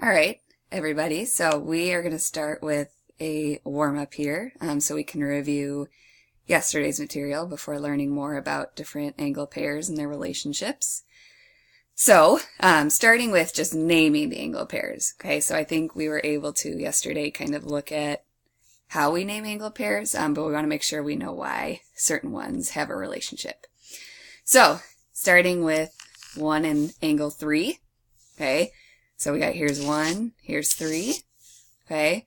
All right, everybody. So we are going to start with a warm-up here so we can review yesterday's material before learning more about different angle pairs and their relationships. So starting with just naming the angle pairs. Okay, so I think we were able to yesterday kind of look at how we name angle pairs, but we want to make sure we know why certain ones have a relationship. So starting with 1 and angle 3, okay, so we got here's 1, here's 3, okay,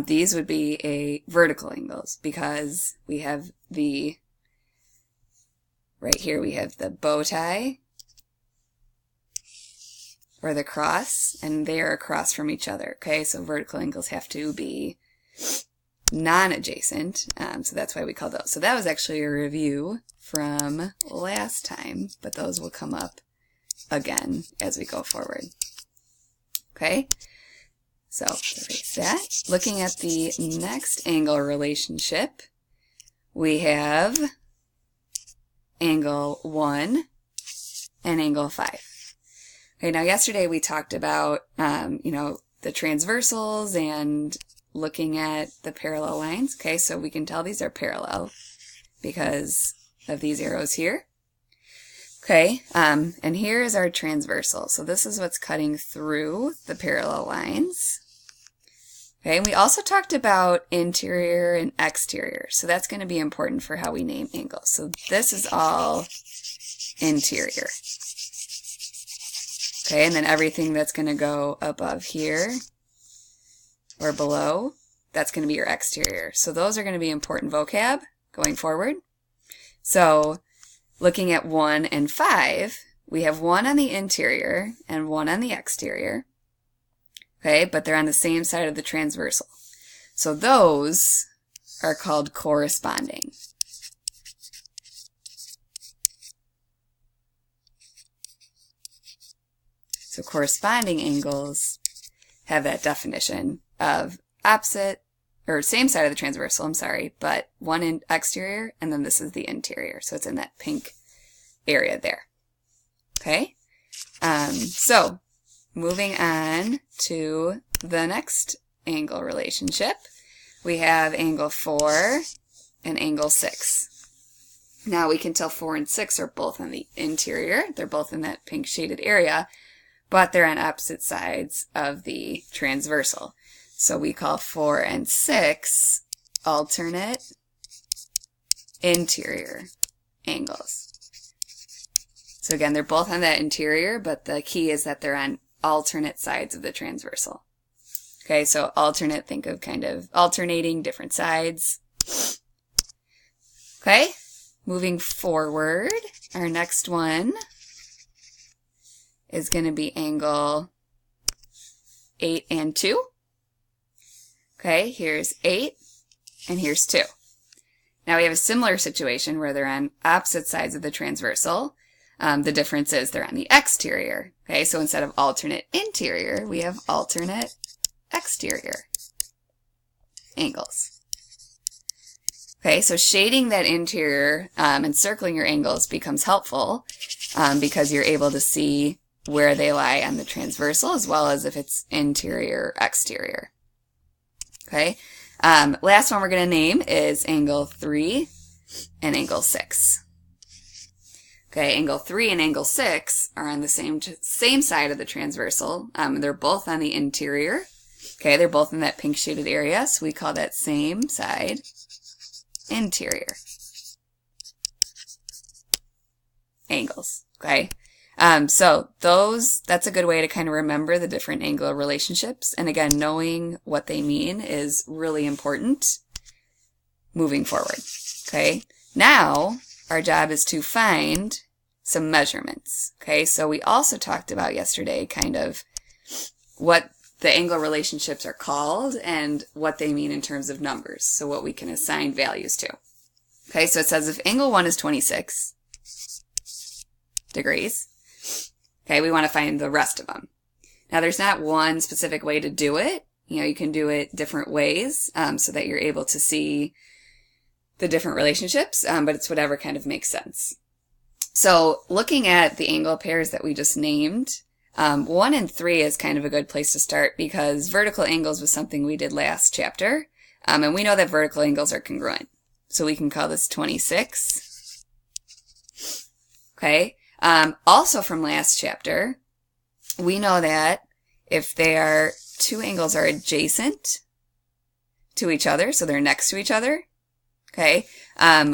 these would be a vertical angles because we have the, right here we have the bow tie or the cross, and they are across from each other, okay, so vertical angles have to be non-adjacent, so that's why we call those. So that was actually a review from last time, but those will come up again as we go forward. Okay, so erase that. Looking at the next angle relationship, we have angle 1 and angle 5. Okay, now yesterday we talked about, the transversals and looking at the parallel lines. Okay, so we can tell these are parallel because of these arrows here. Okay, and here is our transversal. So this is what's cutting through the parallel lines. Okay, and we also talked about interior and exterior. So that's going to be important for how we name angles. So this is all interior. Okay, and then everything that's going to go above here or below, that's going to be your exterior. So those are going to be important vocab going forward. So looking at 1 and 5, we have 1 on the interior and 1 on the exterior. Okay, but they're on the same side of the transversal. So those are called corresponding. So corresponding angles have that definition of opposite, or same side of the transversal, I'm sorry, but 1 in exterior, and then this is the interior. So it's in that pink area there. Okay? So moving on to the next angle relationship, we have angle 4 and angle 6. Now we can tell 4 and 6 are both on the interior. They're both in that pink shaded area, but they're on opposite sides of the transversal. So we call 4 and 6 alternate interior angles. So again, they're both on that interior, but the key is that they're on alternate sides of the transversal. Okay, so alternate, think of kind of alternating different sides. Okay, moving forward, our next one is going to be angle 8 and 2. Okay, here's 8 and here's 2. Now we have a similar situation where they're on opposite sides of the transversal. The difference is they're on the exterior. Okay, so instead of alternate interior, we have alternate exterior angles. Okay, so shading that interior and circling your angles becomes helpful because you're able to see where they lie on the transversal as well as if it's interior or exterior. Okay, last one we're going to name is angle 3 and angle 6. Okay, angle 3 and angle 6 are on the same side of the transversal. They're both on the interior. Okay, they're both in that pink shaded area, so we call that same side interior angles. Okay, so that's a good way to kind of remember the different angle relationships. And again, knowing what they mean is really important moving forward. Okay, now our job is to find some measurements. Okay, so we also talked about yesterday kind of what the angle relationships are called and what they mean in terms of numbers, so what we can assign values to. Okay, so it says if angle 1 is 26 degrees, okay, we want to find the rest of them. Now there's not one specific way to do it. You can do it different ways so that you're able to see the different relationships, but it's whatever kind of makes sense. So looking at the angle pairs that we just named, 1 and 3 is kind of a good place to start because vertical angles was something we did last chapter. And we know that vertical angles are congruent. So we can call this 26. Okay. Also from last chapter, we know that if two angles are adjacent to each other, so they're next to each other, okay,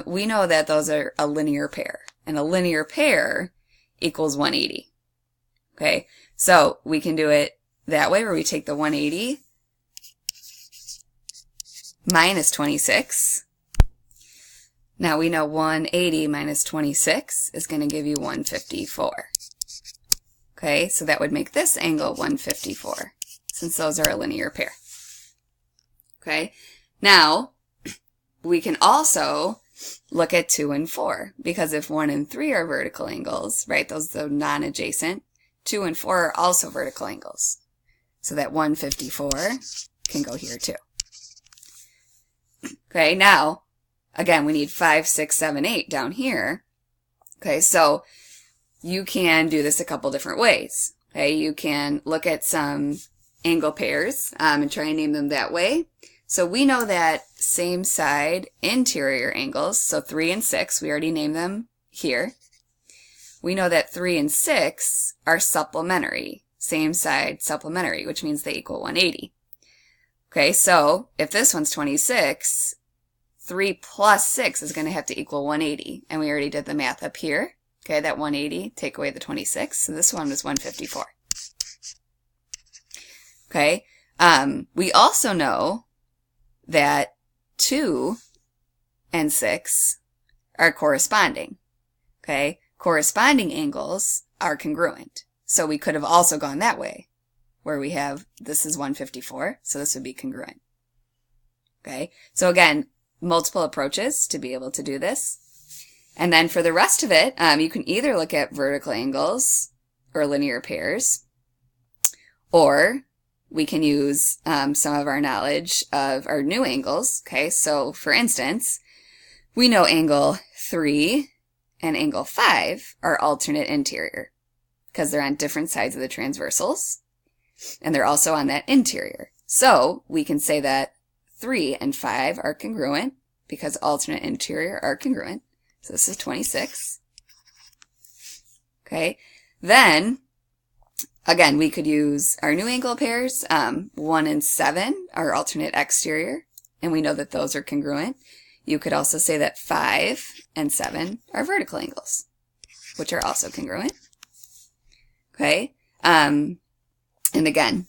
we know that those are a linear pair. And a linear pair equals 180. Okay, so we can do it that way where we take the 180 minus 26. Now we know 180 minus 26 is going to give you 154. Okay, so that would make this angle 154 since those are a linear pair. Okay, now we can also look at 2 and 4 because if 1 and 3 are vertical angles, right, those are non-adjacent, 2 and 4 are also vertical angles. So that 154 can go here too. Okay, now, again, we need 5, 6, 7, 8 down here. Okay, so you can do this a couple different ways. Okay, you can look at some angle pairs and try and name them that way. So we know that same side interior angles, so 3 and 6, we already named them here. We know that 3 and 6 are supplementary, same side supplementary, which means they equal 180. Okay, so if this one's 26, 3 plus 6 is going to have to equal 180, and we already did the math up here. Okay, that 180, take away the 26, so this one was 154. Okay, we also know that 2 and 6 are corresponding. Okay, corresponding angles are congruent. So we could have also gone that way, where we have, this is 154, so this would be congruent. Okay, so again, multiple approaches to be able to do this. And then for the rest of it, you can either look at vertical angles or linear pairs, or we can use some of our knowledge of our new angles. Okay, so for instance, we know angle 3 and angle 5 are alternate interior because they're on different sides of the transversals, and they're also on that interior. So we can say that 3 and 5 are congruent because alternate interior are congruent. So this is 26. Okay, then again, we could use our new angle pairs. 1 and 7 are alternate exterior, and we know that those are congruent. You could also say that 5 and 7 are vertical angles, which are also congruent. Okay, and again,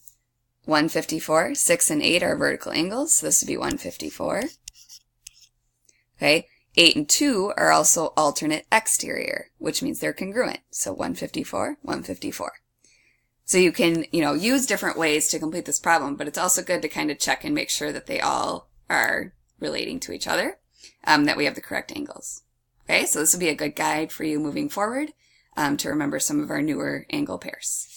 154, 6 and 8 are vertical angles, so this would be 154. Okay, 8 and 2 are also alternate exterior, which means they're congruent, so 154, 154. So you can, use different ways to complete this problem, but it's also good to kind of check and make sure that they all are relating to each other, that we have the correct angles. Okay, so this will be a good guide for you moving forward to remember some of our newer angle pairs.